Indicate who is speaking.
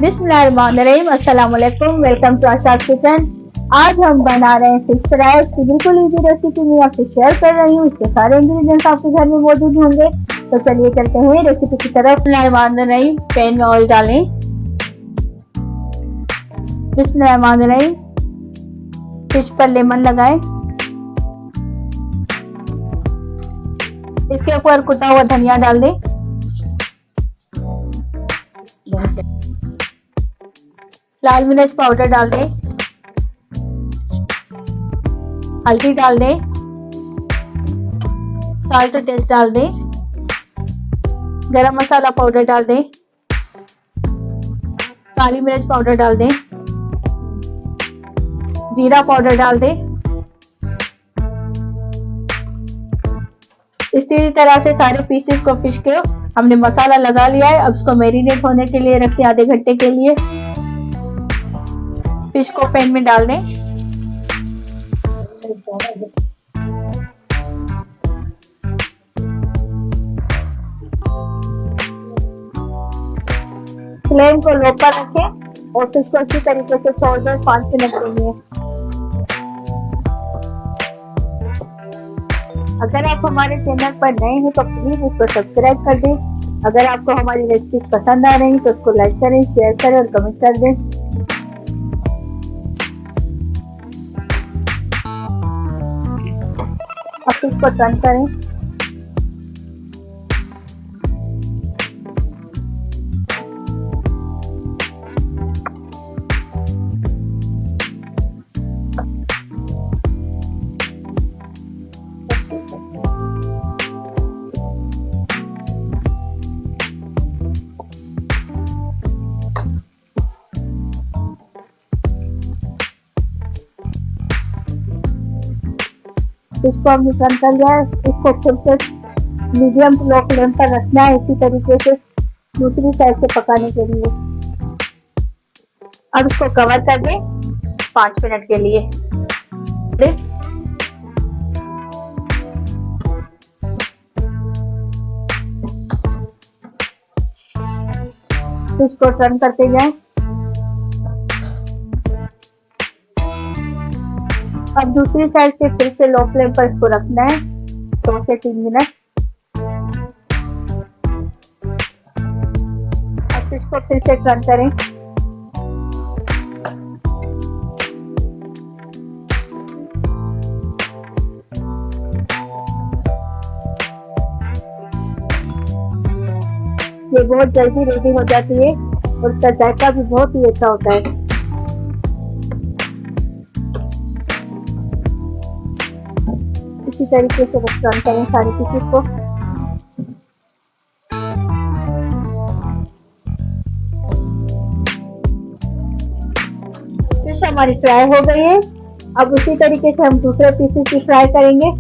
Speaker 1: बिस्मिल्लाहिर्रहमानिर्रहीम, अस्सलाम वालेकुम, वेलकम टू आशाद किचन। आज हम बना रहे हैं फिश फ्राई। इसकी बिल्कुल इजी रेसिपी मैं आपसे शेयर कर रही हूँ। इसके सारे इंग्रेडिएंट्स आपके घर में मौजूद होंगे। तो चलिए चलते हैं रेसिपी की तरफ। बिस्मिल्लाहिर्रहमानिर्रहीम, पैन में ऑयल डालें। बिस्मिल्लाहिर्रहमानिर्रहीम, फिश पर लेमन लगाएं। इसके ऊपर कुटा हुआ धनिया डाल दें। लाल मिर्च पाउडर डाल दें। हल्दी डाल दें। साल्ट टेस्ट डाल दें। गरम मसाला पाउडर डाल दें। काली मिर्च पाउडर डाल दें। जीरा पाउडर डाल दें। इसी तरह से सारे पीसेस को फिश के हमने मसाला लगा लिया है। अब इसको मैरिनेट होने के लिए रखें आधे घंटे के लिए। फिश को पैन में डाल दें। फ्लेम को लो पर रखें और फिश को अच्छी तरीके से छोड़ दें 5 मिनट के लिए। अगर आप हमारे चैनल पर नए हैं तो प्लीज इसको सब्सक्राइब कर दें। अगर आपको हमारी रेसिपी पसंद आ रही है तो उसको लाइक करें, शेयर करें और कमेंट कर दें। अब इसको टर्न करें। इसको हमने टर्न कर लिया है। इसको फिर से मीडियम टू लो फ्लेम पर रखना है, इसी तरीके से दूसरी साइड से पकाने के लिए। अब इसको कवर कर दें 5 मिनट के लिए। इसको टर्न करते जाएं। अब दूसरी साइड से फिर से लो फ्लेम पर इसको रखना है 2 से 3 मिनट। अब इसको फिर से टर्न करें। ये बहुत जल्दी रेडी हो जाती है और इसका जायका भी बहुत ही अच्छा होता है। इसी तरीके से टर्न करें सारी पीसेस को। फिश हमारी फ्राई हो गई है। अब उसी तरीके से हम दूसरे पीसेस की फ्राई करेंगे।